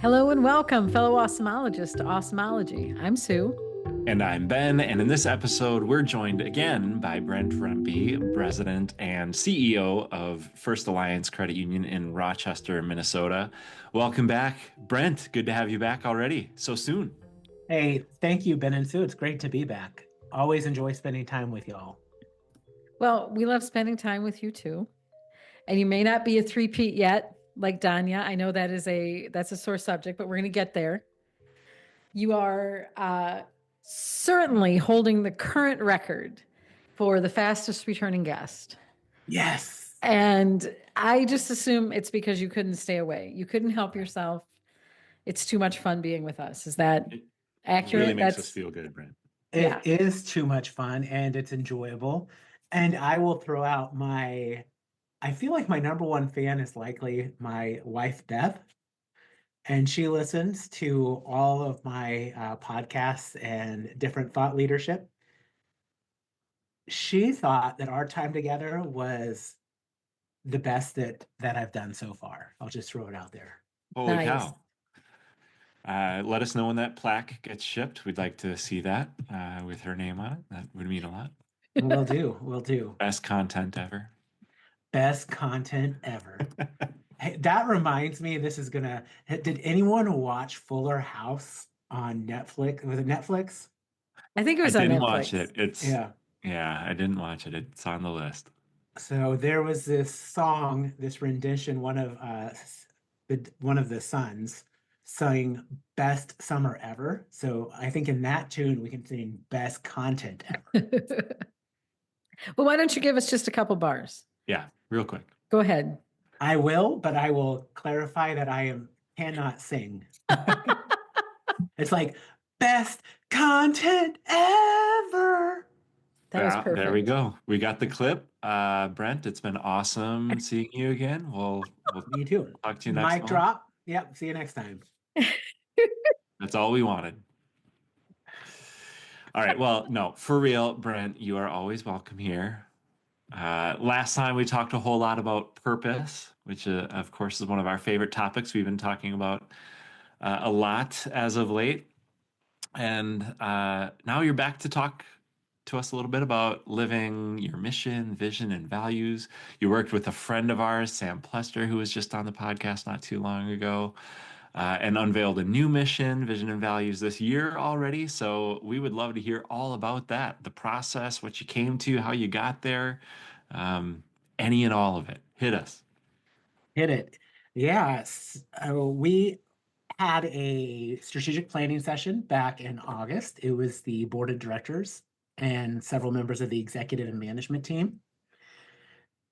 Hello and welcome, fellow awesomeologists, to Awesomeology. I'm Sue. And I'm Ben, and in this episode, we're joined again by Brent Rempe, President and CEO of First Alliance Credit Union in Rochester, Minnesota. Welcome back, Brent. Good to have you back already so soon. Hey, thank you, Ben and Sue. It's great to be back. Always enjoy spending time with y'all. Well, we love spending time with you too. And you may not be a three-peat yet, like Danya. I know that's a sore subject, but we're going to get there. You are certainly holding the current record for the fastest returning guest. Yes. And I just assume it's because you couldn't stay away. You couldn't help yourself. It's too much fun being with us. Is that It accurate? really makes us feel good, Brent. Yeah. It is too much fun and it's enjoyable. And I will throw out I feel like my number one fan is likely my wife, Beth. And she listens to all of my podcasts and different thought leadership. She thought that our time together was the best that I've done so far. I'll just throw it out there. Holy Nice. cow. Let us know when that plaque gets shipped. We'd like to see that with her name on it. That would mean a lot. Will do. Will do. Best content ever. Best content ever. Hey, that reminds me, did anyone watch Fuller House on Netflix? Was it Netflix? I think it I was on didn't watch Netflix. it. Yeah. Yeah, I didn't watch it. It's on the list. So there was this song, this rendition, one of the sons sang Best Summer Ever. So I think in that tune we can sing Best Content Ever. Well, why don't you give us just a couple bars? Yeah, real quick. Go ahead. I will, but I will clarify that cannot sing. It's like best content ever. That was Yeah, there we perfect. go. We got the clip. Brent, it's been awesome seeing you again. We'll Me too. talk to you next Mic month. drop. Yep. See you next time. That's all we wanted. All right. Well, no, for real, Brent, you are always welcome here. Last time we talked a whole lot about purpose, which of course is one of our favorite topics. We've been talking about a lot as of late. And now you're back to talk to us a little bit about living your mission, vision, and values. You worked with a friend of ours, Sam Plester, who was just on the podcast not too long ago, and unveiled a new mission, vision, and values this year already. So we would love to hear all about that, the process, what you came to, how you got there, any and all of it. Hit us. Hit it. Yes. We had a strategic planning session back in August. It was the board of directors and several members of the executive and management team.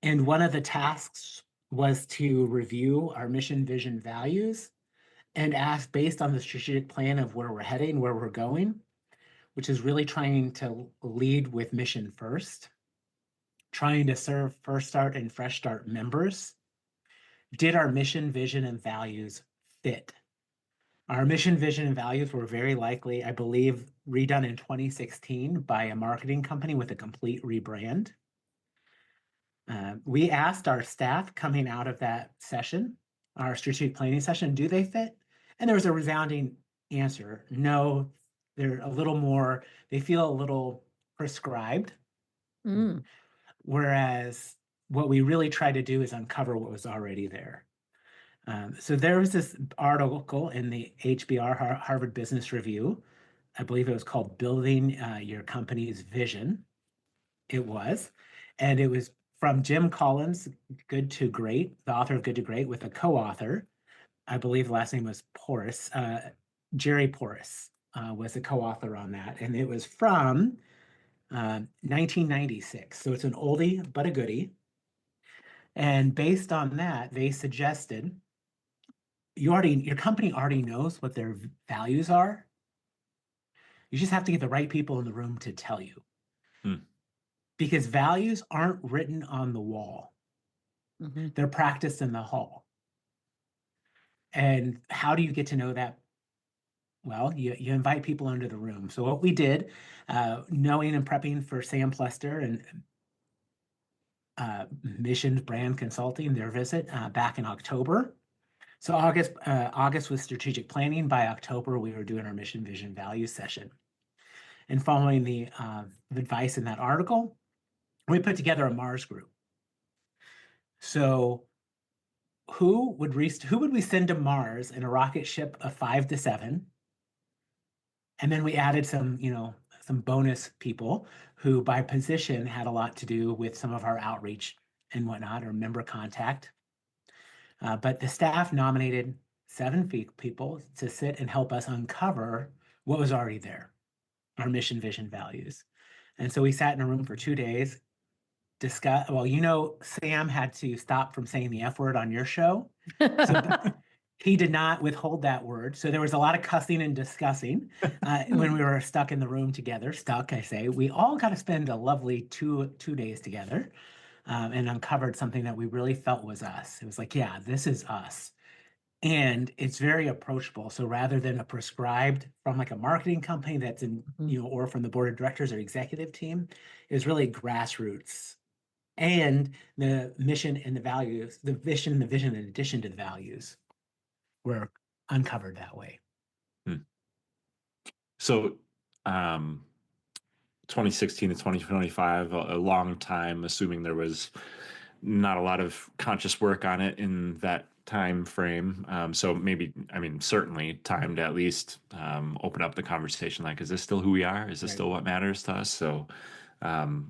And one of the tasks was to review our mission, vision, values and ask based on the strategic plan of where we're heading, where we're going, which is really trying to lead with mission first, trying to serve First Start and Fresh Start members. Did our mission, vision, and values fit? Our mission, vision, and values were very likely, I believe, redone in 2016 by a marketing company with a complete rebrand. We asked our staff coming out of that session, our strategic planning session, do they fit? And there was a resounding answer. No, they're a little more, they feel a little prescribed. Mm. Whereas what we really try to do is uncover what was already there. So there was this article in the HBR, Harvard Business Review. I believe it was called Building Your Company's Vision. It was. And it was from Jim Collins, Good to Great, the author of Good to Great, with a co-author. I believe the last name was Porras. Jerry Porras was a co-author on that. And it was from 1996. So it's an oldie but a goodie. And based on that, they suggested your company already knows what their values are. You just have to get the right people in the room to tell you. Hmm. Because values aren't written on the wall. Mm-hmm. They're practiced in the hall. And how do you get to know that? Well, you invite people into the room. So what we did, knowing and prepping for Sam Plester and Mission Brand Consulting, their visit back in October, So August was strategic planning. By October, we were doing our mission, vision, values session. And following the advice in that article, we put together a Mars group. So who would we send to Mars in a rocket ship of 5 to 7? And then we added some bonus people who by position had a lot to do with some of our outreach and whatnot, or member contact. But the staff nominated 7 people to sit and help us uncover what was already there, our mission, vision, values. And so we sat in a room for 2 days, discuss. Well, Sam had to stop from saying the F word on your show. So he did not withhold that word. So there was a lot of cussing and discussing when we were stuck in the room together. Stuck, I say. We all got to spend a lovely two days together and uncovered something that we really felt was us. It was like, yeah, this is us. And it's very approachable. So rather than a prescribed from like a marketing company that's in, or from the board of directors or executive team, is really grassroots. And the mission and the values, the vision and the vision in addition to the values were uncovered that way. So, 2016 to 2025, a long time, assuming there was not a lot of conscious work on it in that time frame. So maybe, certainly time to at least open up the conversation. Like, is this still who we are? Is this still what matters to us? So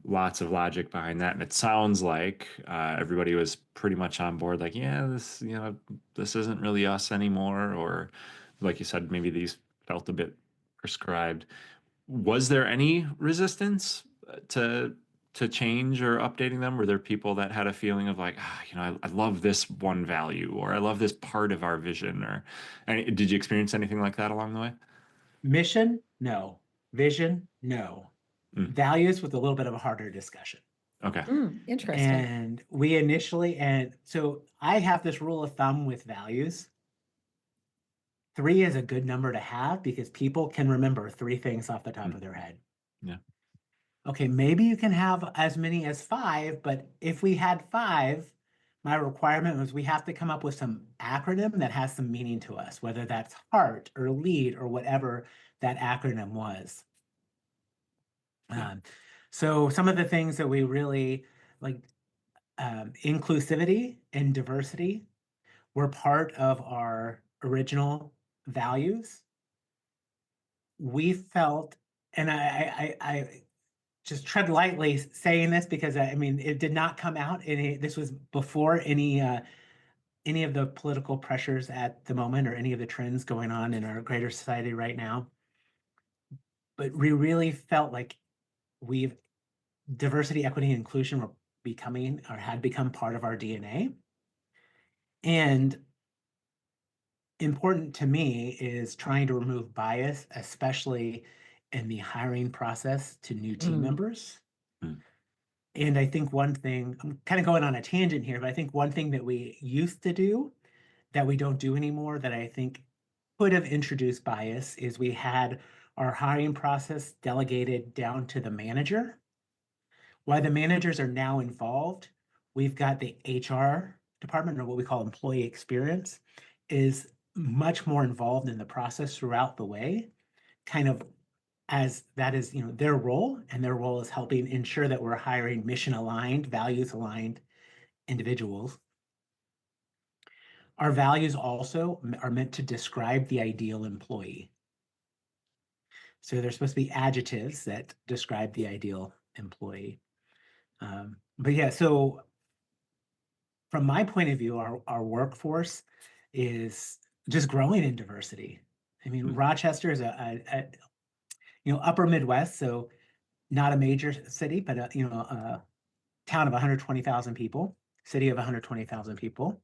lots of logic behind that. And it sounds like everybody was pretty much on board. Like, yeah, this isn't really us anymore. Or like you said, maybe these felt a bit prescribed. Was there any resistance to change or updating them? Were there people that had a feeling of like, I love this one value, or I love this part of our vision? Or did you experience anything like that along the way? Mission, no. Vision, no. Values with a little bit of a harder discussion. Okay. Interesting. And and so I have this rule of thumb with values. 3 is a good number to have because people can remember 3 things off the top of their head. Yeah. Okay, maybe you can have as many as 5, but if we had 5, my requirement was we have to come up with some acronym that has some meaning to us, whether that's HEART or LEAD or whatever that acronym was. So some of the things that we really like, inclusivity and diversity were part of our original values. We felt, and I just tread lightly saying this because it did not come out this was before any of the political pressures at the moment or any of the trends going on in our greater society right now. But we really felt like diversity, equity, and inclusion were becoming or had become part of our DNA. And important to me is trying to remove bias, especially in the hiring process to new team members. And I think one thing, I'm kind of going on a tangent here, but I think one thing that we used to do that we don't do anymore that I think could have introduced bias is we had our hiring process delegated down to the manager. While the managers are now involved, we've got the HR department, or what we call employee experience, is much more involved in the process throughout the way, kind of as that is, their role, and their role is helping ensure that we're hiring mission aligned, values aligned individuals. Our values also are meant to describe the ideal employee. So they're supposed to be adjectives that describe the ideal employee. But yeah, so from my point of view, our workforce is just growing in diversity. Rochester is a upper Midwest, so not a major city, but a town of 120,000 people, city of 120,000 people.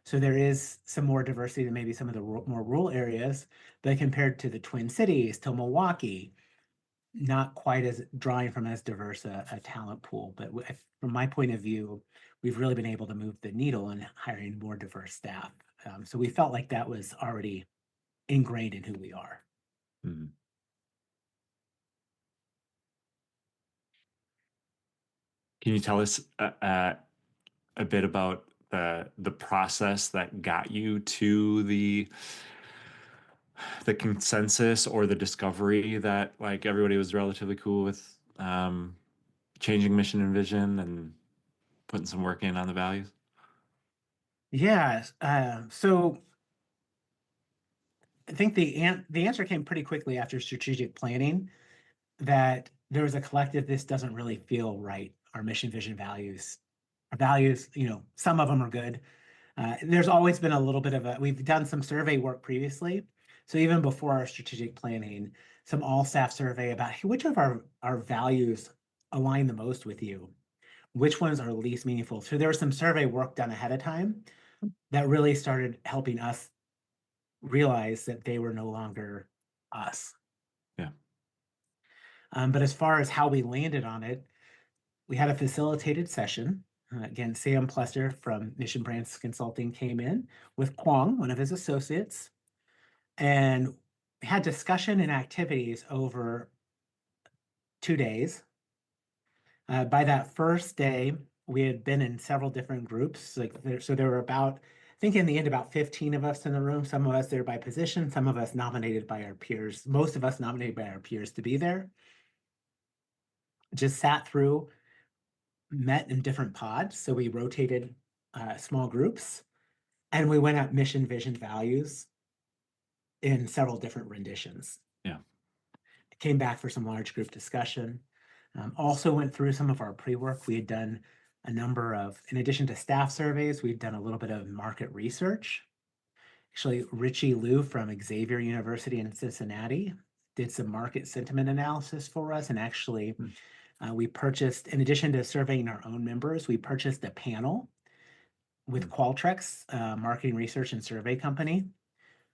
So there is some more diversity than maybe some of the more rural areas, but compared to the Twin Cities, to Milwaukee, not quite as drawing from as diverse a talent pool. But from my point of view, we've really been able to move the needle in hiring more diverse staff. So we felt like that was already ingrained in who we are. Can you tell us a bit about the process that got you to the consensus or the discovery that like everybody was relatively cool with changing mission and vision and putting some work in on the values? Yeah. So I think the answer came pretty quickly after strategic planning, that there was a collective, this doesn't really feel right. Our mission, vision, values. Our values, some of them are good. There's always been a little bit of we've done some survey work previously. So even before our strategic planning, some all staff survey about, hey, which of our values align the most with you? Which ones are least meaningful? So there was some survey work done ahead of time that really started helping us realize that they were no longer us. Yeah. But as far as how we landed on it, we had a facilitated session. Again, Sam Plesser from Mission Brands Consulting came in with Kwong, one of his associates, and we had discussion and activities over 2 days. By that first day, we had been in several different groups. So there were about, I think in the end, about 15 of us in the room. Some of us there by position, some of us nominated by our peers, most of us nominated by our peers to be there. Just sat through, met in different pods. So we rotated small groups, and we went at mission, vision, values in several different renditions. Yeah. Came back for some large group discussion. Also went through some of our pre-work. We had done a number of, in addition to staff surveys, we've done a little bit of market research. Actually, Richie Liu from Xavier University in Cincinnati did some market sentiment analysis for us. And actually, we purchased, in addition to surveying our own members, we purchased a panel with Qualtrics, marketing research and survey company.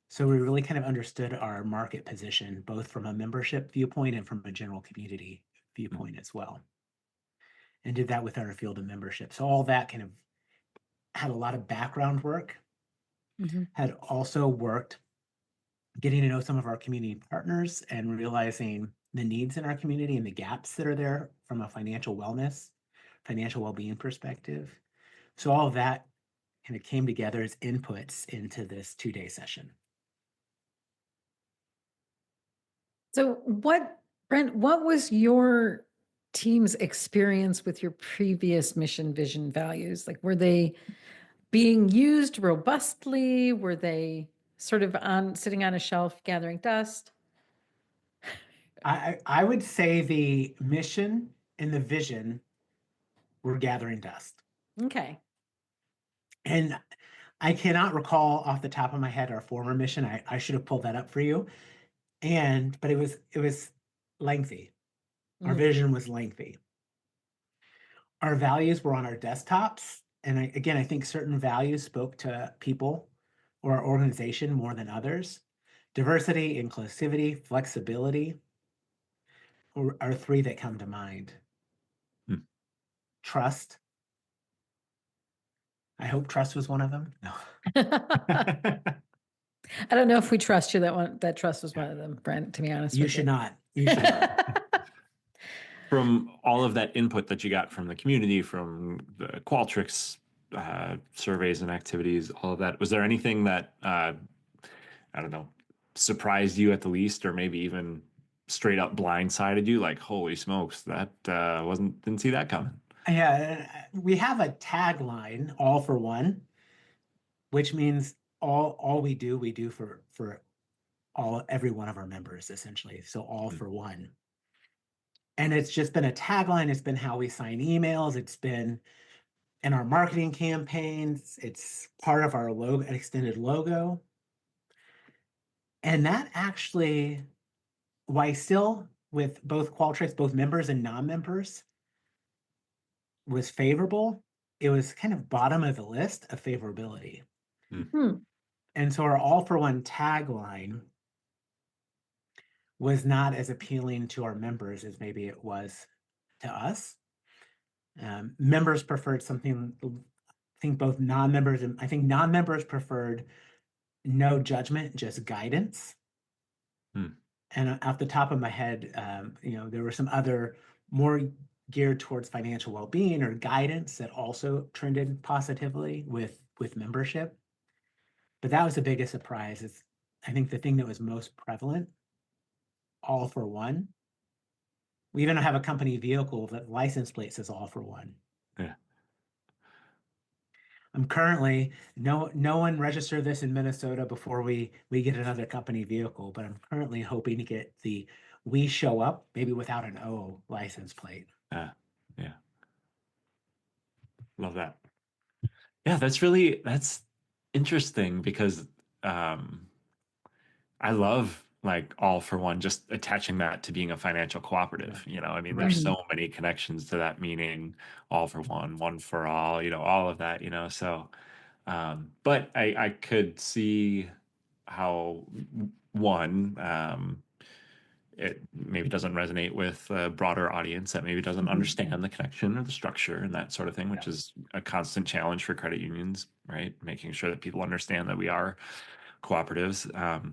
So we really kind of understood our market position, both from a membership viewpoint and from a general community viewpoint as well. And did that with our field of membership. So all that kind of had a lot of background work, had also worked getting to know some of our community partners and realizing the needs in our community and the gaps that are there from a financial wellness, financial well-being perspective. So all of that kind of came together as inputs into this 2-day session. So Brent, what was your team's experience with your previous mission, vision, values? Like, were they being used robustly? Were they sort of sitting on a shelf gathering dust? I would say the mission and the vision were gathering dust. Okay. And I cannot recall off the top of my head our former mission. I should have pulled that up for you. But it was lengthy. Our vision was lengthy. Our values were on our desktops. And I think certain values spoke to people or our organization more than others. Diversity, inclusivity, flexibility are 3 that come to mind. Trust. I hope trust was one of them. No. I don't know if we trust you that trust was one of them, Brent, to be honest with you. You should not. You should not. From all of that input that you got from the community, from the Qualtrics surveys and activities, all of that, was there anything that, I don't know, surprised you at the least, or maybe even straight up blindsided you? Like, holy smokes, that didn't see that coming. Yeah, we have a tagline, all for one, which means all we do for every one of our members, essentially. So all for one. And it's just been a tagline. It's been how we sign emails. It's been in our marketing campaigns. It's part of our logo, an extended logo. And that actually, why still with both Qualtrics, both members and non-members, was favorable, it was kind of bottom of the list of favorability. And so our all for one tagline was not as appealing to our members as maybe it was to us. Members preferred something, I think both non-members and I think non-members preferred no judgment, just guidance. And off the top of my head, there were some other more geared towards financial well-being or guidance that also trended positively with membership. But that was the biggest surprise. Is I think the thing that was most prevalent, all for one. We even have a company vehicle that license plate says all for one. Yeah. I'm currently no one registered this in Minnesota before we get another company vehicle, but I'm currently hoping to get the we show up maybe without an O license plate. Yeah. Love that. Yeah, that's interesting because I love like all for one, just attaching that to being a financial cooperative. Right. You know, I mean, Right. there's so many connections to that meaning, all for one for all, all of that, so but I could see how one, it maybe doesn't resonate with a broader audience that maybe doesn't Mhm. understand the connection or the structure and that sort of thing, which Yeah. is a constant challenge for credit unions, right? Making sure that people understand that we are cooperatives.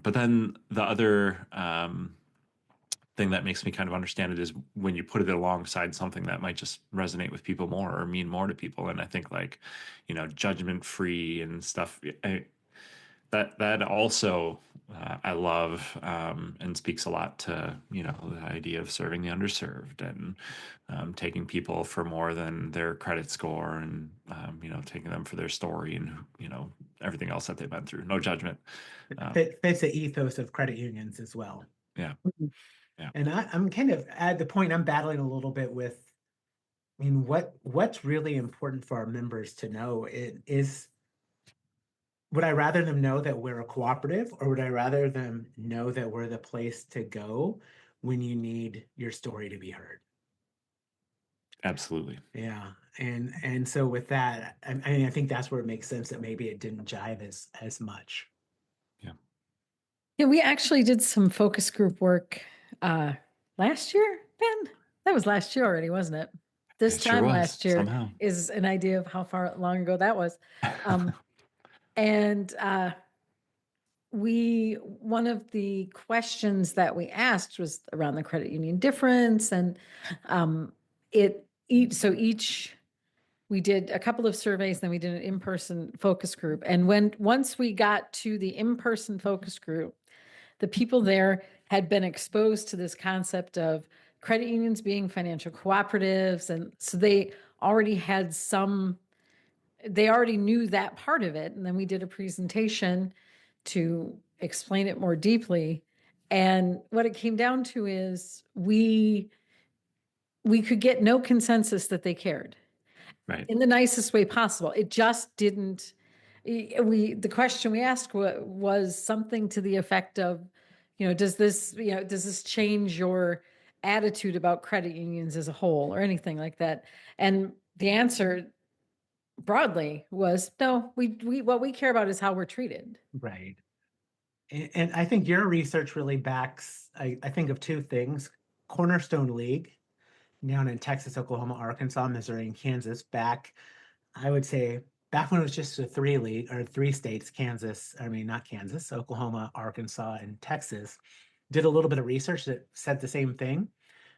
But then the other thing that makes me kind of understand it is when you put it alongside something that might just resonate with people more or mean more to people. And I think like, judgment free and stuff. That also I love and speaks a lot to the idea of serving the underserved and taking people for more than their credit score and taking them for their story and everything else that they've been through. No judgment. Fits the ethos of credit unions as well. Yeah, Mhm. yeah, And I'm kind of at the point I'm battling a little bit with. I mean, what's really important for our members to know it is, would I rather them know that we're a cooperative, or would I rather them know that we're the place to go when you need your story to be heard? absolutely. Yeah. And so with that, I mean, I think that's where it makes sense that maybe it didn't jive as much. Yeah, Yeah, we actually did some focus group work last year, Ben. That was last year already, wasn't it? This it sure time was last year somehow. is an idea of how far long ago that was. Um, and one of the questions that we asked was around the credit union difference, and each we did a couple of surveys, then we did an in-person focus group. And once we got to the in-person focus group, the people there had been exposed to this concept of credit unions being financial cooperatives, and so they already knew that part of it. And then we did a presentation to explain it more deeply. And what it came down to is we could get no consensus that they cared Right. in the nicest way possible. It just didn't. The question we asked was something to the effect of, does this change your attitude about credit unions as a whole or anything like that? And the answer broadly was no. We what we care about is how we're treated. Right. And I think your research really backs, I think of two things: Cornerstone League down in Texas, Oklahoma, Arkansas, Missouri, and Kansas, I would say back when it was just a three league or three states, not Kansas, Oklahoma, Arkansas, and Texas, did a little bit of research that said the same thing. And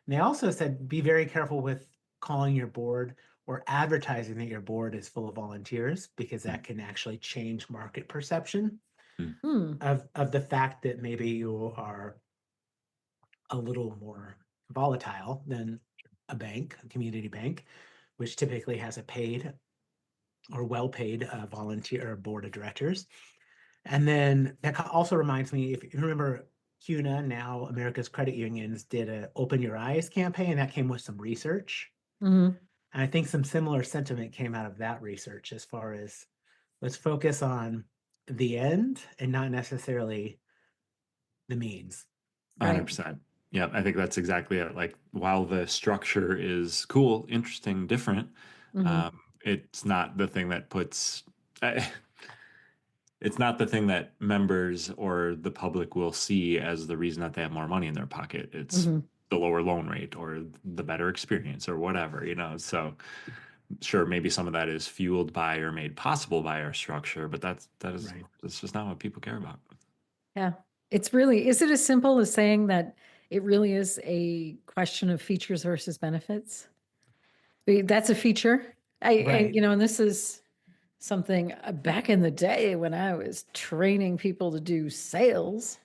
they also said, be very careful with calling your board or advertising that your board is full of volunteers, because that can actually change market perception Hmm. of the fact that maybe you are a little more volatile than a community bank, which typically has a paid or well-paid volunteer or board of directors. And then that also reminds me, if you remember, CUNA, now America's Credit Unions, did a Open Your Eyes campaign that came with some research. Mhm. And I think some similar sentiment came out of that research, as far as let's focus on the end and not necessarily the means. Right. 100%. Yeah, I think that's exactly it. Like, while the structure is cool, interesting, different, Mhm. it's not the thing that puts. It's not the thing that members or the public will see as the reason that they have more money in their pocket. It's Mhm. the lower loan rate or the better experience or whatever. So sure, maybe some of that is fueled by or made possible by our structure, but Right. that's just not what people care about. Yeah. Is it as simple as saying that it really is a question of features versus benefits? That's a feature. Right. And this is something back in the day when I was training people to do sales.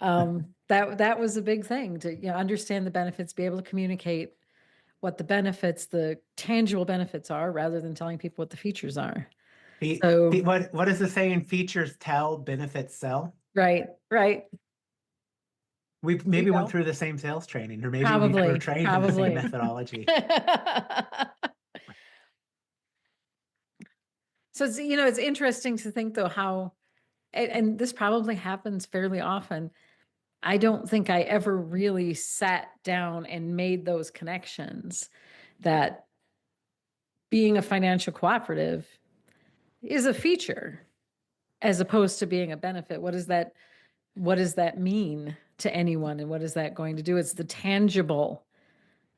That was a big thing to understand the benefits, be able to communicate what the benefits, the tangible benefits are, rather than telling people what the features are. So, What is the saying? Features tell, benefits sell. right, right. We There you maybe went go. through the same sales training, or maybe we were Probably, trained in the same probably. methodology. So it's interesting to think though how, and this probably happens fairly often. I don't think I ever really sat down and made those connections that being a financial cooperative is a feature as opposed to being a benefit. What does that mean to anyone, and what is that going to do? It's the tangible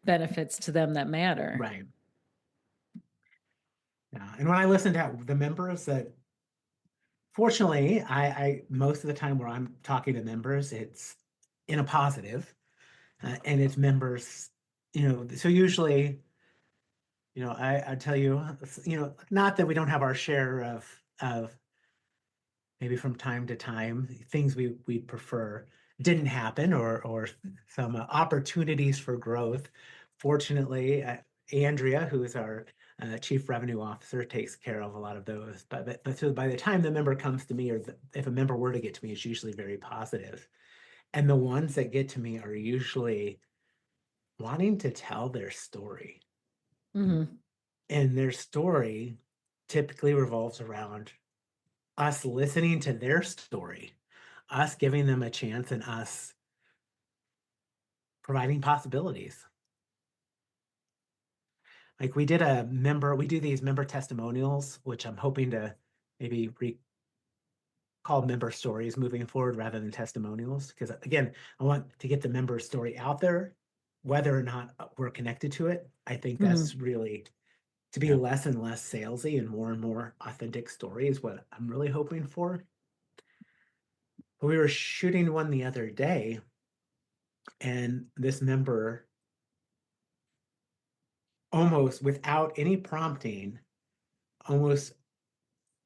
benefits to them that matter. Right. Yeah. And when I listen to the members that fortunately, I most of the time where I'm talking to members, it's in a positive, and it's members, so usually, I tell you, not that we don't have our share of maybe from time to time things we prefer didn't happen, or some opportunities for growth. Fortunately, Andrea, who is our chief revenue officer, takes care of a lot of those. But so by the time the member comes to me, or if a member were to get to me, it's usually very positive. And the ones that get to me are usually wanting to tell their story. Mm-hmm. And their story typically revolves around us listening to their story, us giving them a chance, and us providing possibilities. Like we do these member testimonials, which I'm hoping to maybe call member stories moving forward rather than testimonials. Because again, I want to get the member story out there, whether or not we're connected to it. I think that's really to be less and less salesy and more authentic story is what I'm really hoping for. But we were shooting one the other day, and this member, almost without any prompting, almost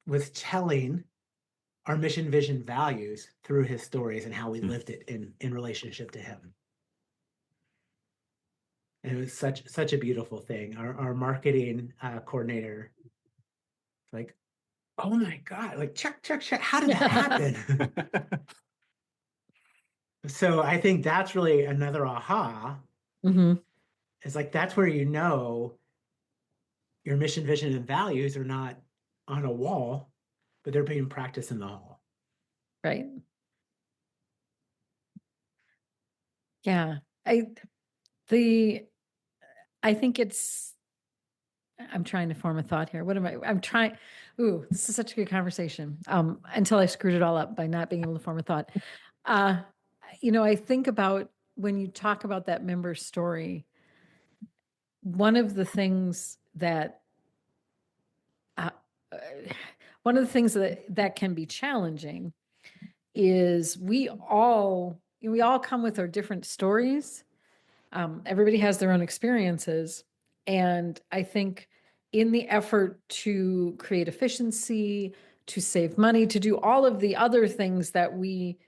was telling our mission, vision, values through his stories and how we lived it in relationship to him. And it was such a beautiful thing. Our marketing coordinator, like, oh my God, like check. How did that happen? So I think that's really another aha. Mm-hmm. It's like that's where your mission, vision, and values are not on a wall, but they're being practiced in the hall. Right. Yeah. I think I'm trying to form a thought here. This is such a good conversation. Until I screwed it all up by not being able to form a thought. I think about when you talk about that member story, one of the things that uh, uh, that can be challenging is we all come with our different stories. Everybody has their own experiences. And I think in the effort to create efficiency, to save money, to do all of the other things that we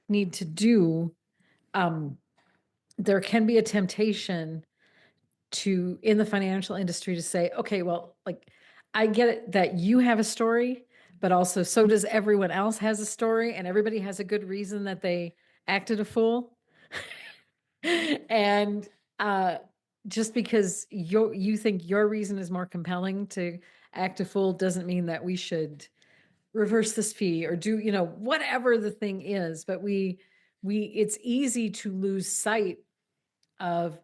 need to do, there can be a temptation in the financial industry to say, okay, well, like, I get it that you have a story, but also so does everyone else has a story, and everybody has a good reason that they acted a fool. And uh, just because you think your reason is more compelling to act a fool doesn't mean that we should reverse this fee or do, whatever the thing is. But it's easy to lose sight of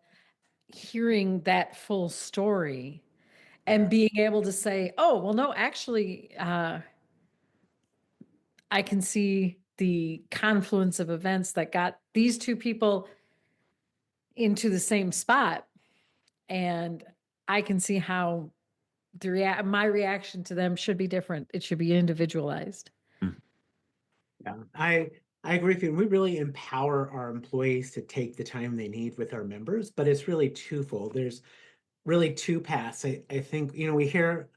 hearing that full story and being able to say, oh, well, no, actually, I can see the confluence of events that got these two people into the same spot. And I can see how my reaction to them should be different. It should be individualized. Yeah, I agree with you. And we really empower our employees to take the time they need with our members, but it's really twofold. really two paths. I think, we hear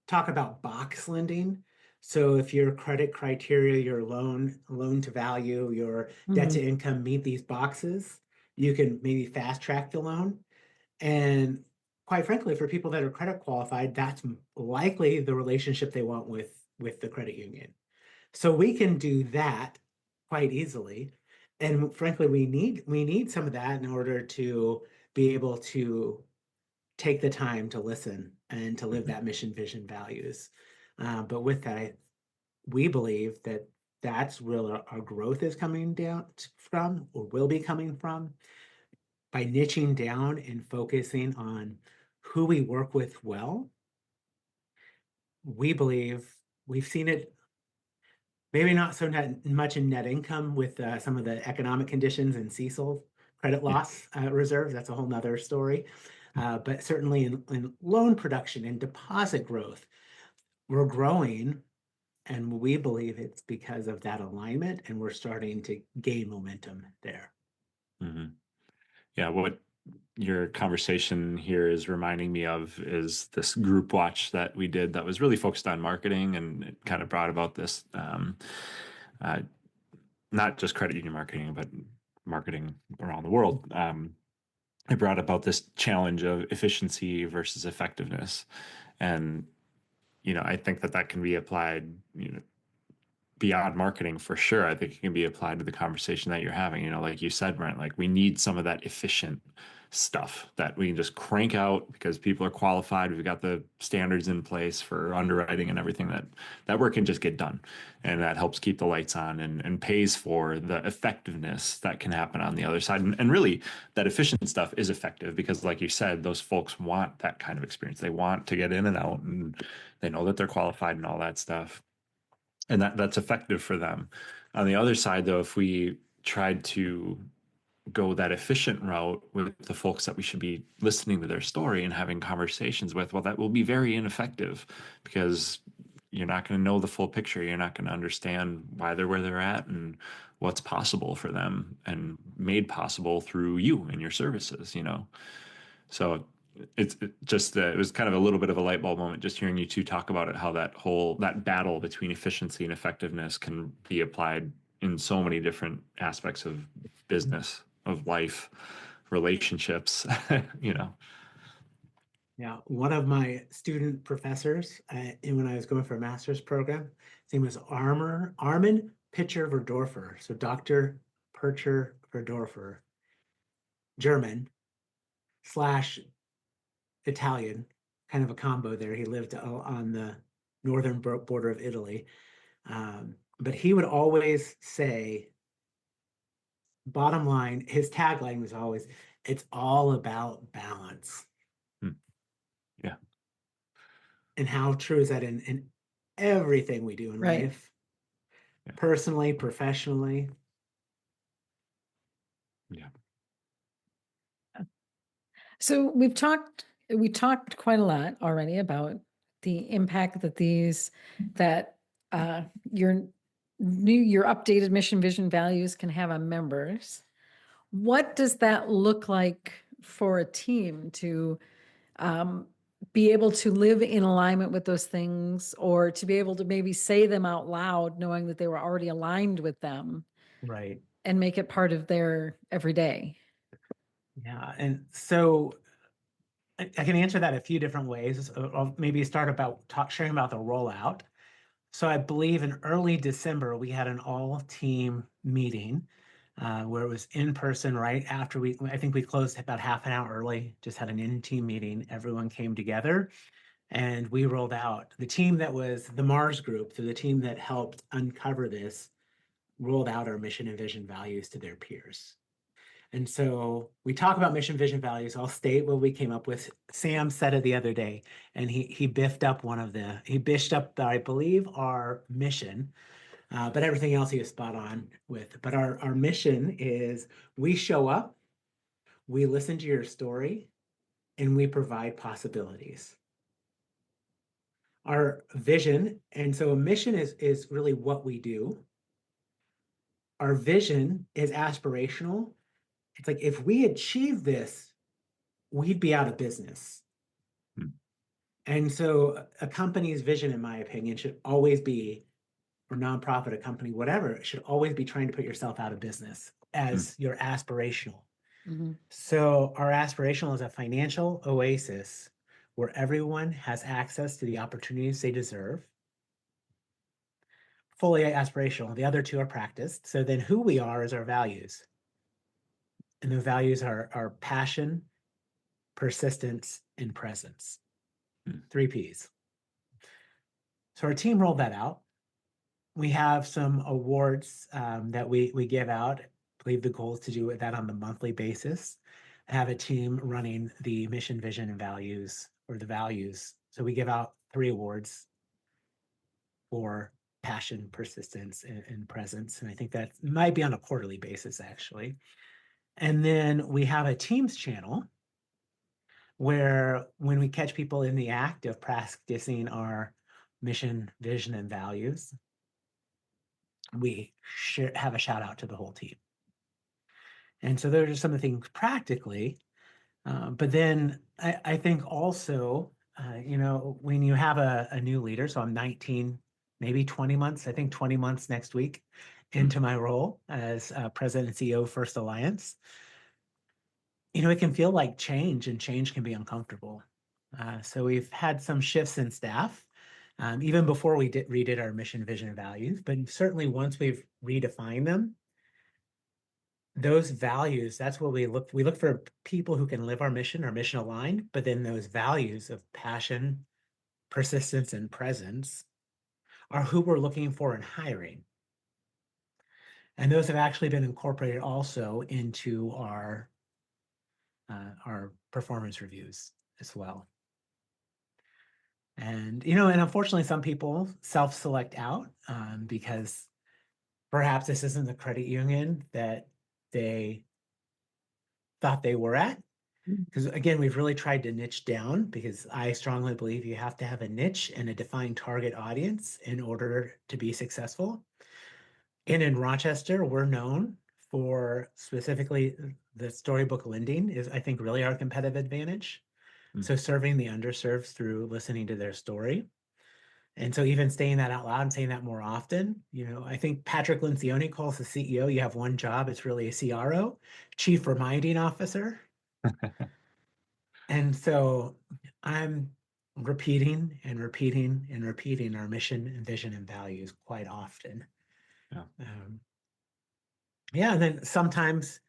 talk about box lending. So if your credit criteria, your loan to value, your debt to Mhm. income meet these boxes, you can maybe fast track the loan. And quite frankly, for people that are credit qualified, that's likely the relationship they want with the credit union. So we can do that quite easily. And frankly, we need some of that in order to be able to take the time to listen and to live that mission, vision, values. But with that, we believe that that's where our growth is coming down from, or will be coming from, by niching down and focusing on who we work with well. We believe we've seen it, maybe not so much in net income with some of the economic conditions and CECL credit Yeah. loss reserve. That's a whole nother story. But certainly in loan production and deposit growth, we're growing, and we believe it's because of that alignment, and we're starting to gain momentum there. Mhm. Yeah, what your conversation here is reminding me of is this group watch that we did that was really focused on marketing, and it kind of brought about this uh, not just credit union marketing, but marketing around the world. It brought about this challenge of efficiency versus effectiveness. And, I think that can be applied, beyond marketing for sure. I think it can be applied to the conversation that you're having. Like you said, Brent, like we need some of that efficient stuff that we can just crank out because people are qualified. We've got the standards in place for underwriting and everything that work can just get done. And that helps keep the lights on and pays for the effectiveness that can happen on the other side. And really that efficient stuff is effective because like you said, those folks want that kind of experience. They want to get in and out and they know that they're qualified and all that stuff, and that's effective for them. On the other side, though, if we tried to go that efficient route with the folks that we should be listening to their story and having conversations with, well, that will be very ineffective because you're not going to know the full picture. You're not going to understand why they're where they're at and what's possible for them and made possible through you and your services. So it was kind of a little bit of a light bulb moment just hearing you two talk about it, how that battle between efficiency and effectiveness can be applied in so many different aspects of business, of life, relationships. you know. Yeah, one of my student professors, and when I was going for a master's program, his name was Armin Pitcher Verdorfer. So Dr. Pitcher Verdorfer, German slash Italian, kind of a combo there. He lived on the northern border of Italy. But he would always say, bottom line, his tagline was always, it's all about balance. Hmm. Yeah. And how true is that in everything we do in Right. life, Yeah. personally, professionally? Yeah. So we talked quite a lot already about the impact that uh, your your updated mission, vision, values can have on members. What does that look like for a team to um, be able to live in alignment with those things, or to be able to maybe say them out loud, knowing that they were already aligned with them, Right. and make it part of their everyday? Yeah. And so I can answer that a few different ways. I'll maybe start about sharing about the rollout. So I believe in early December, we had an all-team meeting where it was in person right after I think we closed about half an hour early, just had an in-team meeting. Everyone came together and we rolled out. The team that was the Mars group, so the team that helped uncover this, rolled out our mission and vision values to their peers. And so we talk about mission, vision, values. I'll state what we came up with. Sam said it the other day, and he biffed up I believe, our mission, but everything else he was spot on with. But our mission is we show up, we listen to your story, and we provide possibilities. Our vision, and so a mission is really what we do. Our vision is aspirational. It's like if we achieve this, we'd be out of business. Hmm. And so a company's vision, in my opinion, should always be, or nonprofit, a company, whatever, it should always be trying to put yourself out of business as your aspirational. Mhm. So our aspirational is a financial oasis where everyone has access to the opportunities they deserve. Fully aspirational. The other two are practiced. So then who we are is our values. And the values are passion, persistence, and presence. 3 Ps. So our team rolled that out. We have some awards that we give out. I believe the goal is to do that on the monthly basis. I have a team running the mission, vision, and values, or the values. So we give out 3 awards for passion, persistence, and presence. And I think that might be on a quarterly basis, actually. And then we have a Teams channel where when we catch people in the act of practicing our mission, vision, and values, we have a shout out to the whole team. And so those are some of the things practically. But then I think also, when you have a new leader, so I'm 19, maybe 20 months, I think 20 months next week into my role as president and CEO of First Alliance, it can feel like change, and change can be uncomfortable. So we've had some shifts in staff, even before we redid our mission, vision, and values. But certainly once we've redefined them, those values, that's what we look for, people who can live our mission aligned, but then those values of passion, persistence, and presence are who we're looking for in hiring. And those have actually been incorporated also into our performance reviews as well. And, and unfortunately, some people self-select out because perhaps this isn't the credit union that they thought they were at. Because again, we've really tried to niche down, because I strongly believe you have to have a niche and a defined target audience in order to be successful. And in Rochester, we're known for specifically the storybook lending is, I think, really our competitive advantage. So serving the underserved through listening to their story. And so even saying that out loud and saying that more often, I think Patrick Lencioni calls the CEO, you have one job, it's really a CRO, Chief Reminding Officer. And so I'm repeating and repeating and repeating our mission and vision and values quite often. Yeah. And then sometimes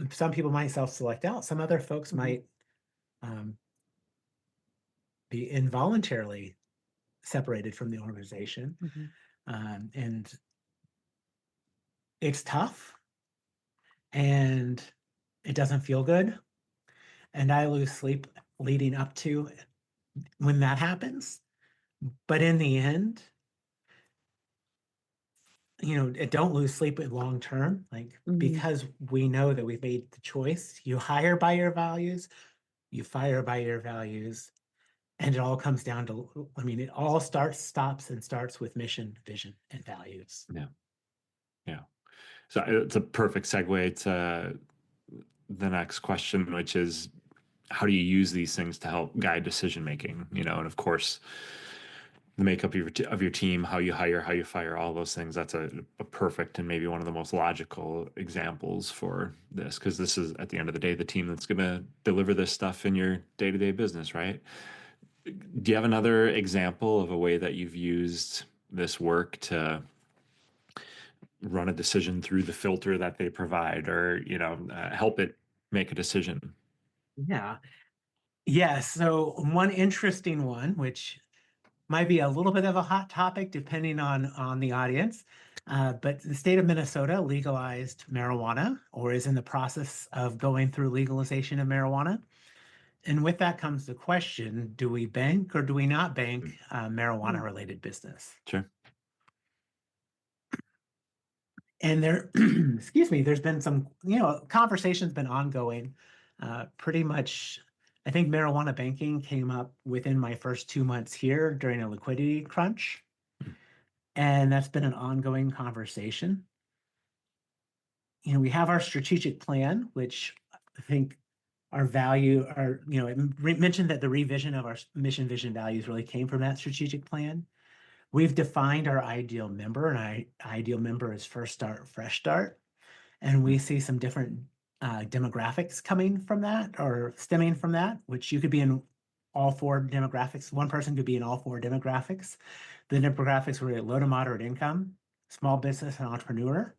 some people might self-select out. Some other folks might be involuntarily separated from the organization. And it's tough and it doesn't feel good. And I lose sleep leading up to when that happens. But in the end, don't lose sleep at long term, because we know that we've made the choice. You hire by your values, you fire by your values, and it all comes down to, it all stops and starts with mission, vision, and values. Yeah. So it's a perfect segue to the next question, which is, how do you use these things to help guide decision making? And of course, the makeup of your team, how you hire, how you fire, all those things. That's a perfect and maybe one of the most logical examples for this, because this is, at the end of the day, the team that's going to deliver this stuff in your day-to-day business, right? Do you have another example of a way that you've used this work to run a decision through the filter that they provide, or help it make a decision? Yeah. Yes. So one interesting one, which might be a little bit of a hot topic depending on the audience, but the state of Minnesota legalized marijuana, or is in the process of going through legalization of marijuana. And with that comes the question, do we bank or do we not bank marijuana related business? Sure. And there, excuse me, there's been some, conversation's been ongoing. Pretty much, I think marijuana banking came up within my first 2 months here during a liquidity crunch. And that's been an ongoing conversation. We have our strategic plan, which I think our value, it mentioned that the revision of our mission, vision, values really came from that strategic plan. We've defined our ideal member, and our ideal member is First Start, Fresh Start. And we see some different demographics coming from that or stemming from that, which you could be in all four demographics. One person could be in all four demographics. The demographics were low to moderate income, small business and entrepreneur,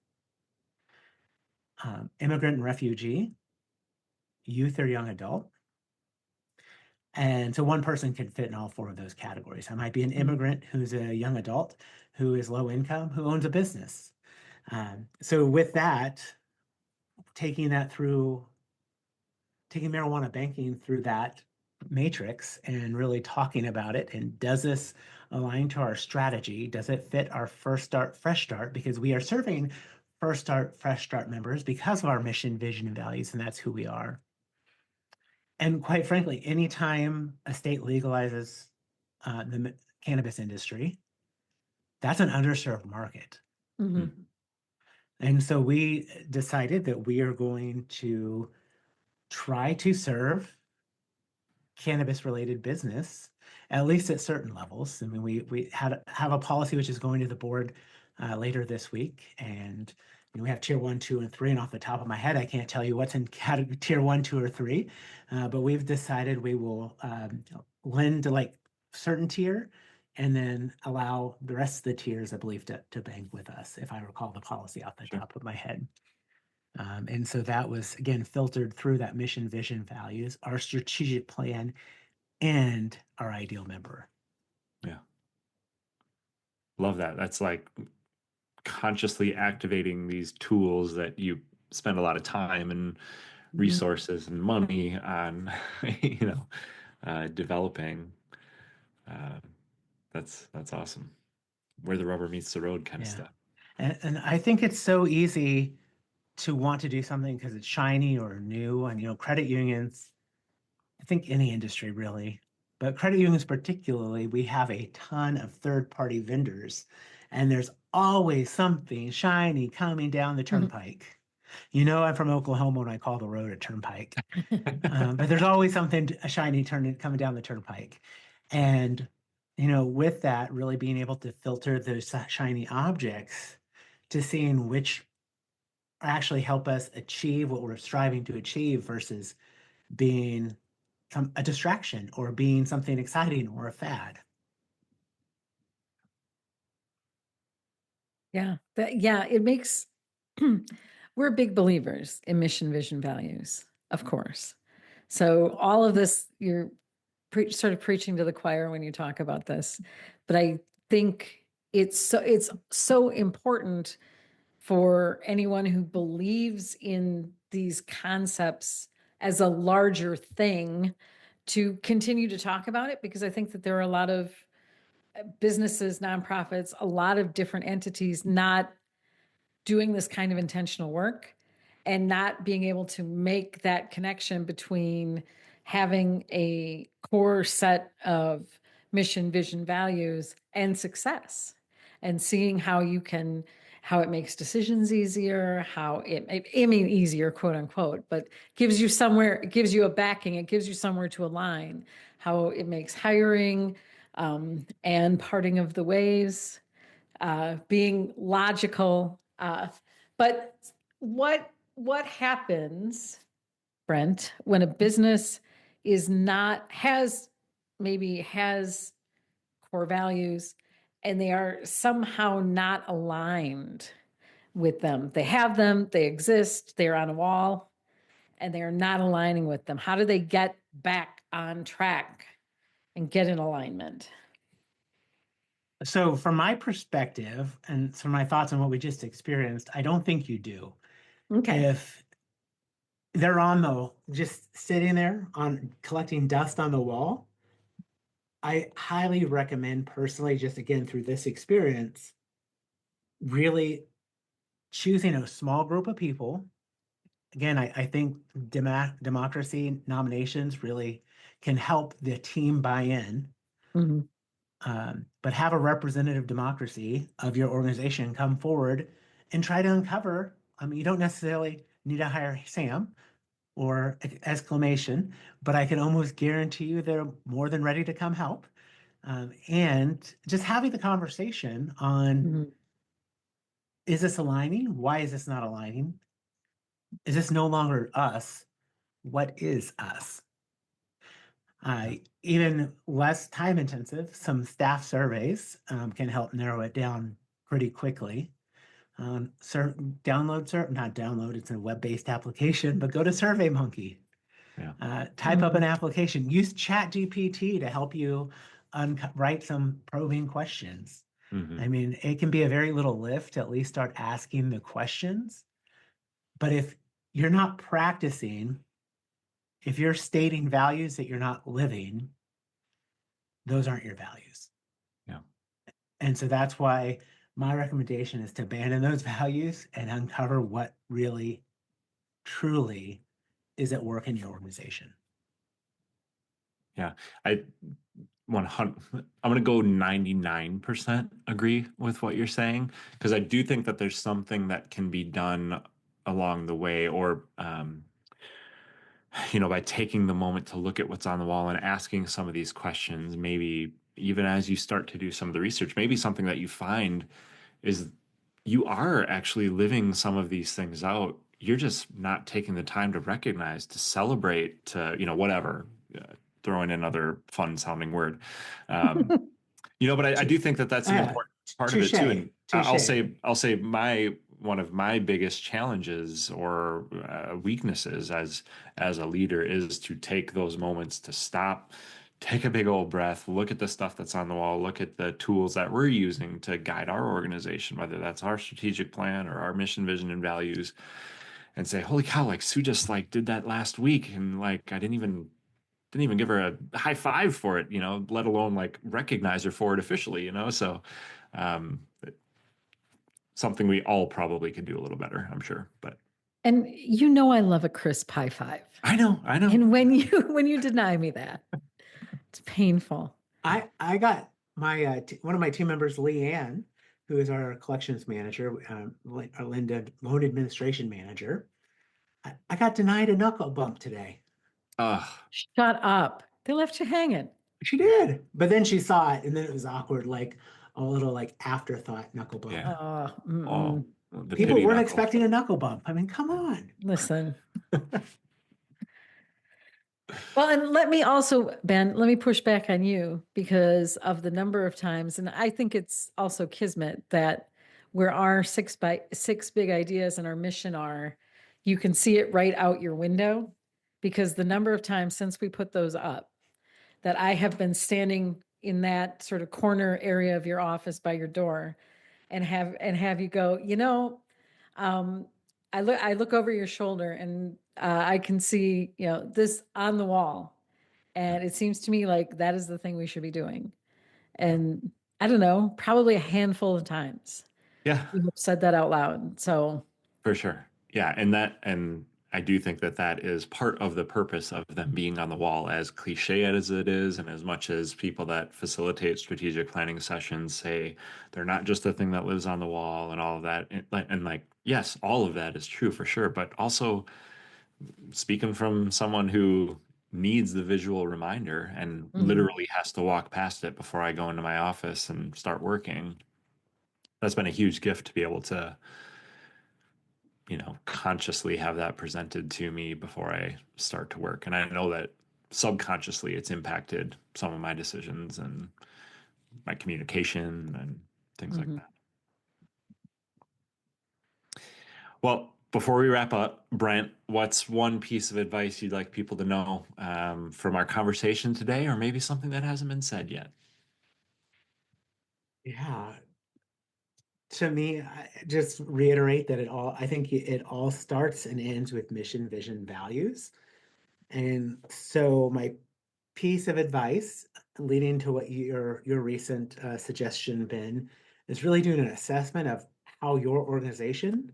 immigrant and refugee, youth or young adult. And so one person can fit in all four of those categories. I might be an immigrant who's a young adult, who is low income, who owns a business. So with that, taking marijuana banking through that matrix and really talking about it, and does this align to our strategy? Does it fit our First Start, Fresh Start? Because we are serving First Start, Fresh Start members because of our mission, vision, and values, and that's who we are. And quite frankly, anytime a state legalizes the cannabis industry, that's an underserved market. Mhm. And so we decided that we are going to try to serve cannabis-related business, at least at certain levels. I mean, we have a policy which is going to the board later this week, and we have tier 1, 2, and 3. And off the top of my head, I can't tell you what's in category tier 1, 2, or 3, but we've decided we will lend to like certain tier, and then allow the rest of the tiers, I believe, to bank with us, if I recall the policy off the top of my head. And so that was, again, filtered through that mission, vision, values, our strategic plan, and our ideal member. Yeah. Love that. That's like consciously activating these tools that you spend a lot of time and resources and money on, developing. That's awesome. Where the rubber meets the road kind of stuff. And I think it's so easy to want to do something because it's shiny or new. And, credit unions, I think any industry really, but credit unions particularly, we have a ton of third-party vendors, and there's always something shiny coming down the turnpike. I'm from Oklahoma when I call the road a turnpike, but there's always something shiny coming down the turnpike. And, with that, really being able to filter those shiny objects to seeing which actually help us achieve what we're striving to achieve versus being a distraction or being something exciting or a fad. Yeah, it makes, we're big believers in mission, vision, values, of course. So all of this, you're sort of preaching to the choir when you talk about this, but I think it's so important for anyone who believes in these concepts as a larger thing to continue to talk about it, because I think that there are a lot of businesses, nonprofits, a lot of different entities not doing this kind of intentional work and not being able to make that connection between having a core set of mission, vision, values, and success, and seeing how it makes decisions easier, easier, quote unquote, but gives you a backing, it gives you somewhere to align, how it makes hiring and parting of the ways, being logical. But what happens, Brent, when a business has core values and they are somehow not aligned with them? They have them, they exist, they're on a wall, and they're not aligning with them. How do they get back on track and get in alignment? So from my perspective and from my thoughts on what we just experienced, I don't think you do. Okay. If they're just sitting there on collecting dust on the wall, I highly recommend personally, just again, through this experience, really choosing a small group of people. Again, I think democracy nominations really can help the team buy in. But have a representative democracy of your organization come forward and try to uncover. I mean, you don't necessarily need to hire Sam, or exclamation, but I can almost guarantee you they're more than ready to come help. And just having the conversation on, Mhm. is this aligning? Why is this not aligning? Is this no longer us? What is us? Even less time intensive, some staff surveys can help narrow it down pretty quickly. Not download, it's a web-based application, but go to SurveyMonkey. Yeah. Type up an application. Use ChatGPT to help you write some probing questions. I mean, it can be a very little lift to at least start asking the questions. But if you're not practicing, if you're stating values that you're not living, those aren't your values. Yeah. And so that's why my recommendation is to abandon those values and uncover what really, truly is at work in your organization. Yeah. I 100 I'm going to go 99% agree with what you're saying, because I do think that there's something that can be done along the way, or by taking the moment to look at what's on the wall and asking some of these questions, maybe even as you start to do some of the research, maybe something that you find is you are actually living some of these things out. You're just not taking the time to recognize, to celebrate, to, whatever, throw in another fun sounding word. But I do think that that's an important part of it too. And I'll say one of my biggest challenges or weaknesses as a leader is to take those moments to stop, take a big old breath, look at the stuff that's on the wall, look at the tools that we're using to guide our organization, whether that's our strategic plan or our mission, vision, and values, and say, holy cow, like Sue just like did that last week, and like I didn't even give her a high five for it, let alone like recognize her for it officially, so um something we all probably could do a little better, I'm sure. But And I love a crisp high five. I know. And when you deny me that, it's painful. I got my one of my team members, Leanne, who is our collections manager, our Linda loan administration manager. I got denied a knuckle bump today. Shut up. They left you hanging. She did, but then she saw it, and then it was awkward, like a little like afterthought knuckle bump. Yeah. The People pity weren't knuckle. expecting a knuckle bump. I mean, come on. Listen. Well, and let me push back on you because of the number of times, and I think it's also kismet that where our 6 big ideas and our mission are, you can see it right out your window, because the number of times since we put those up that I have been standing in that sort of corner area of your office by your door and have you go, um, I look over your shoulder and I can see, this on the wall. And it seems to me like that is the thing we should be doing. And I don't know, probably a handful of times. Yeah, You have said that out loud. So for sure. Yeah, and I do think that is part of the purpose of them being on the wall, as cliche as it is, and as much as people that facilitate strategic planning sessions say they're not just a thing that lives on the wall and all of that. And like, yes, all of that is true for sure, but also speaking from someone who needs the visual reminder and literally has to walk past it before I go into my office and start working, that's been a huge gift to be able to consciously have that presented to me before I start to work. And I know that subconsciously it's impacted some of my decisions and my communication and things like that. Well, before we wrap up, Brent, what's one piece of advice you'd like people to know from our conversation today, or maybe something that hasn't been said yet? Yeah. To me, I just reiterate that I think it all starts and ends with mission, vision, values. And so my piece of advice leading to what your recent suggestion, Ben, is really doing an assessment of how your organization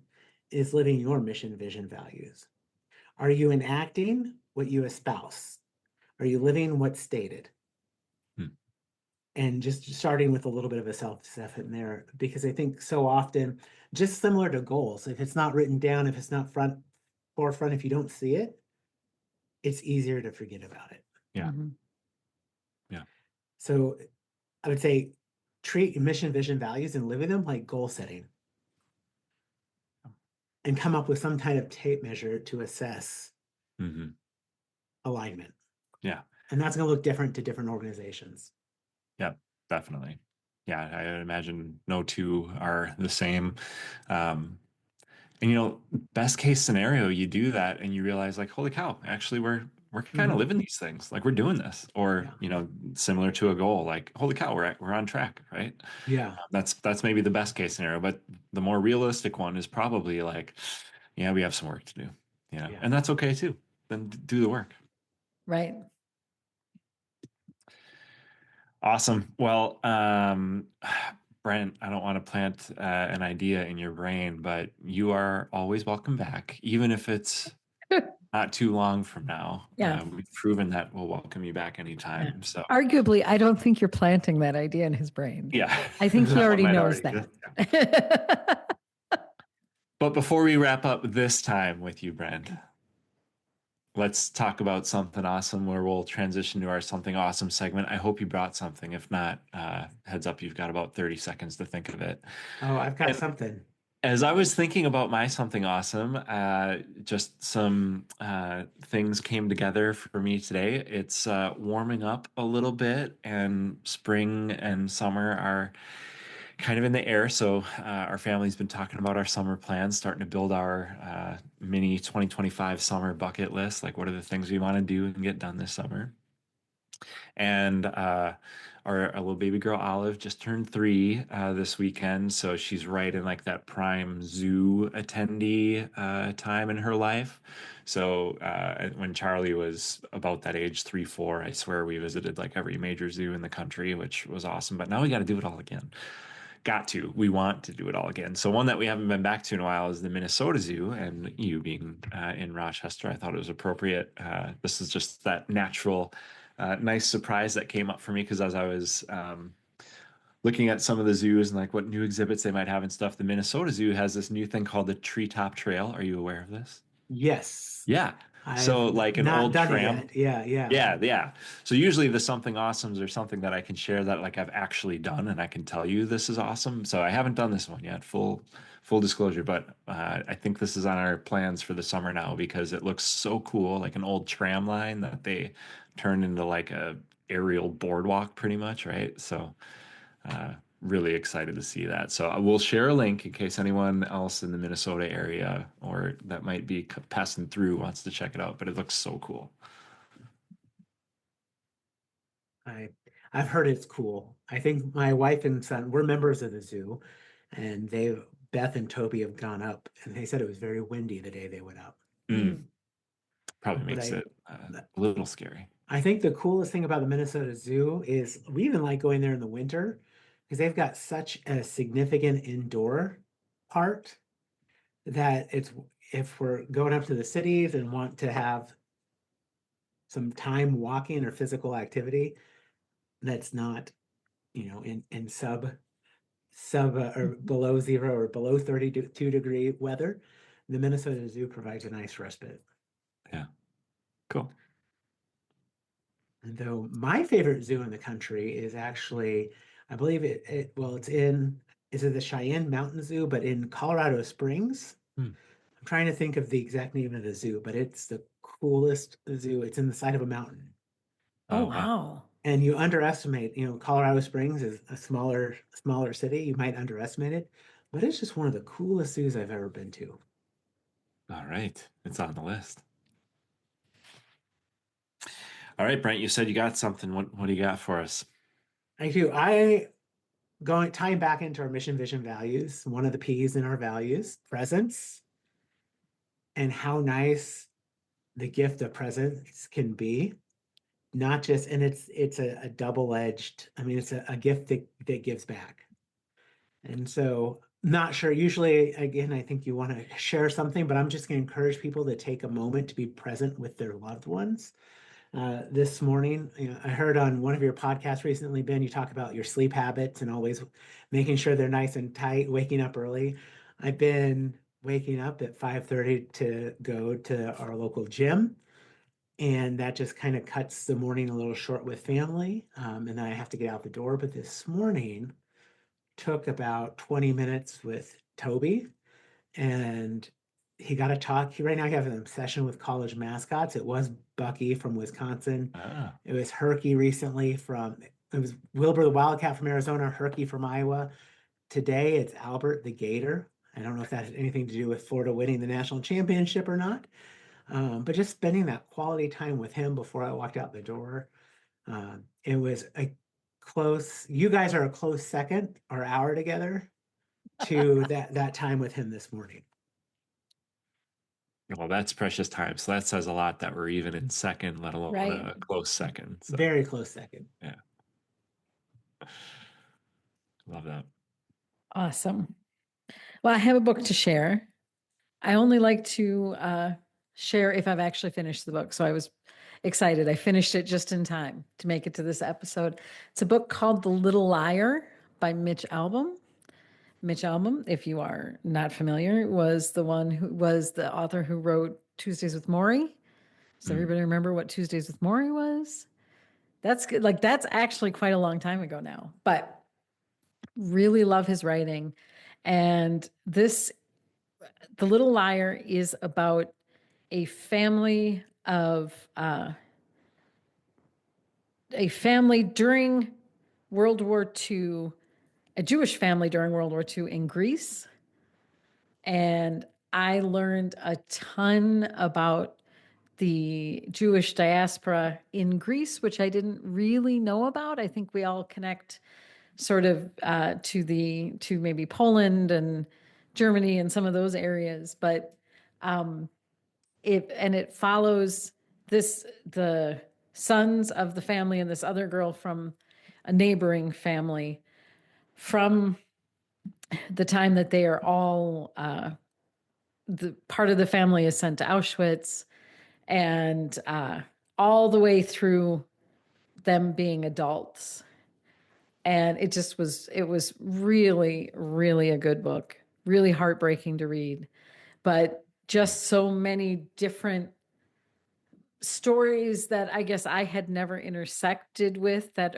is living your mission, vision, values. Are you enacting what you espouse? Are you living what's stated? And just starting with a little bit of a self-assessment there, because I think so often, just similar to goals, if it's not written down, if it's not forefront, if you don't see it, it's easier to forget about it. Yeah. Mhm. Yeah. So I would say treat your mission, vision, values, and living them like goal setting, and come up with some kind of tape measure to assess Hmm. alignment. Yeah. And that's going to look different to different organizations. Yeah, definitely. Yeah, I would imagine no two are the same. Um, and best case scenario, you do that and you realize like, holy cow, actually we're kind of Mhm. living these things. Like we're doing this. Or, Yeah. similar to a goal, like, holy cow, we're on track, right? Yeah. That's maybe the best case scenario, but the more realistic one is probably like, yeah, we have some work to do. Yeah. And that's okay too. Then do the work. Right. Awesome. Well, Brent, I don't want to plant an idea in your brain, but you are always welcome back, even if it's not too long from now. Yeah. We've proven that we'll welcome you back Yeah. anytime. So, Arguably, I don't think you're planting that idea in his brain. yeah, I think he that one already might knows already. that. But before we wrap up this time with you, Brent, let's talk about something awesome where we'll transition to our something awesome segment. I hope you brought something. If not, heads up, you've got about 30 seconds to think of it. Oh, I've got And something. as I was thinking about my something awesome, just some things came together for me today. It's warming up a little bit, and spring and summer are kind of in the air. So our family's been talking about our summer plans, starting to build our mini 2025 summer bucket list. Like, what are the things we want to do and get done this summer? And our little baby girl Olive just turned 3 this weekend, so she's right in like that prime zoo attendee time in her life. So when Charlie was about that age, 3, 4, I swear we visited like every major zoo in the country, which was awesome. But now we got to do it all again. We want to do it all again. So one that we haven't been back to in a while is the Minnesota Zoo, and you being in Rochester, I thought it was appropriate. This is just that natural, nice surprise that came up for me because as I was looking at some of the zoos and like what new exhibits they might have and stuff, the Minnesota Zoo has this new thing called the Treetop Trail. Are you aware of this? Yes. Yeah. I've So like an not old done it tram. yet. Yeah. Yeah. Yeah, yeah. So usually the something awesomes are something that I can share that like I've actually done and I can tell you this is awesome. So I haven't done this one yet, full disclosure, but I think this is on our plans for the summer now because it looks so cool, like an old tram line that they turned into like a aerial boardwalk pretty much, right? So really excited to see that. So I will share a link in case anyone else in the Minnesota area or that might be passing through wants to check it out, but it looks so cool. I I've heard it's cool. I think my wife and son were members of the zoo, and Beth and Toby have gone up, and they said it was very windy the day they went up. Mm, probably But makes it a little scary. I think the coolest thing about the Minnesota Zoo is we even like going there in the winter because they've got such a significant indoor part that it's if we're going up to the cities and want to have some time walking or physical activity that's not, in sub or Mhm. below zero or below 32-degree weather, the Minnesota Zoo provides a nice respite. Yeah, cool. And though my favorite zoo in the country is actually, I believe is it the Cheyenne Mountain Zoo, but in Colorado Springs? Hmm. I'm trying to think of the exact name of the zoo, but it's the coolest zoo. It's in the side of a mountain. Oh, Oh, wow. wow. And you underestimate, Colorado Springs is a smaller city. You might underestimate it, but it's just one of the coolest zoos I've ever been to. All right. It's on the list. All right, Brent, you said you got something. What do you got for us? I do. Tying back into our mission, vision, values, one of the P's in our values, presence, and how nice the gift of presence can be. Not just, and it's a double-edged, I mean, it's a gift that gives back. And so, not sure, usually, again, I think you want to share something, but I'm just going to encourage people to take a moment to be present with their loved ones. This morning, I heard on one of your podcasts recently, Ben, you talk about your sleep habits and always making sure they're nice and tight, waking up early. I've been waking up at 5:30 to go to our local gym. And that just kind of cuts the morning a little short with family. And then I have to get out the door. But this morning took about 20 minutes with Toby, and he got to talk. Right now, he has an obsession with college mascots. It was Bucky from Wisconsin. Ah, It was Herky recently it was Wilbur the Wildcat from Arizona, Herky from Iowa. Today, it's Albert the Gator. I don't know if that has anything to do with Florida winning the national championship or not. But just spending that quality time with him before I walked out the door, it was a you guys are a close second, our hour together, to that time with him this morning. well, that's precious time. So that says a lot that we're even in second, let alone Right. a close second. So, Very close second. yeah. Love that. Awesome. Well, I have a book to share. I only like to share if I've actually finished the book. So I was excited. I finished it just in time to make it to this episode. It's a book called The Little Liar by Mitch Albom. Mitch Albom, if you are not familiar, was the author who wrote Tuesdays with Morrie. Does everybody remember what Tuesdays with Morrie was? That's good. Like, that's actually quite a long time ago now, but really love his writing. And The Little Liar is about a family during World War II, a Jewish family during World War II in Greece. And I learned a ton about the Jewish diaspora in Greece, which I didn't really know about. I think we all connect sort of to maybe Poland and Germany and some of those areas, but it follows the sons of the family and this other girl from a neighboring family from the time that they are all the part of the family is sent to Auschwitz, and all the way through them being adults. And it was really, really a good book, really heartbreaking to read, but just so many different stories that I guess I had never intersected with, that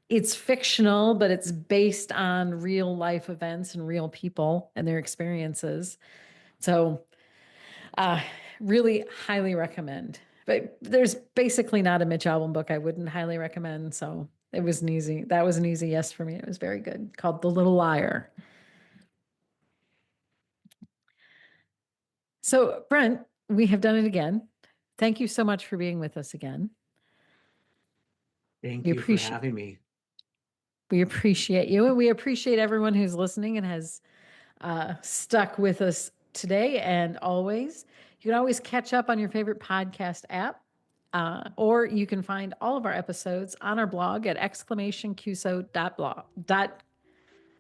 it's fictional, but it's based on real life events and real people and their experiences. So really highly recommend. But there's basically not a Mitch Albom book I wouldn't highly recommend. So that was an easy yes for me. It was very good. Called The Little Liar. So Brent, we have done it again. Thank you so much for being with us again. Thank We you for having me. We appreciate you, and we appreciate everyone who's listening and has stuck with us today and always. You can always catch up on your favorite podcast app, or you can find all of our episodes on our blog at exclamationqso.blog.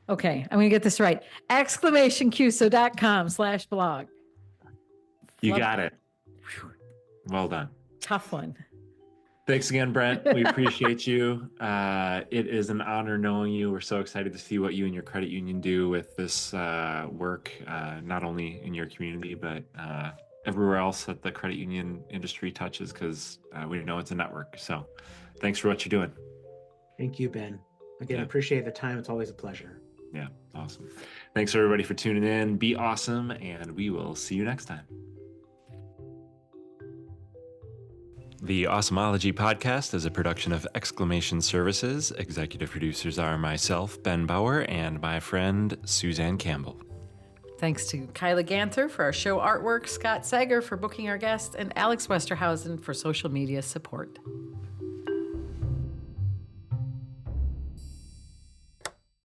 Okay, I'm going to get this right. exclamationqso.com/blog. You got it. Well done. Tough one. Thanks again, Brent. We appreciate you. It is an honor knowing you. We're so excited to see what you and your credit union do with this work, not only in your community, but everywhere else that the credit union industry touches, because we know it's a network. So thanks for what you're doing. Thank you, Ben. Again, appreciate the time. It's always a pleasure. Yeah, awesome. Thanks, everybody, for tuning in. Be awesome, and we will see you next time. The Awesomology podcast is a production of Exclamation Services. Executive producers are myself, Ben Bauer, and my friend, Suzanne Campbell. Thanks to Kyla Ganther for our show artwork, Scott Sager for booking our guests, and Alex Westerhausen for social media support.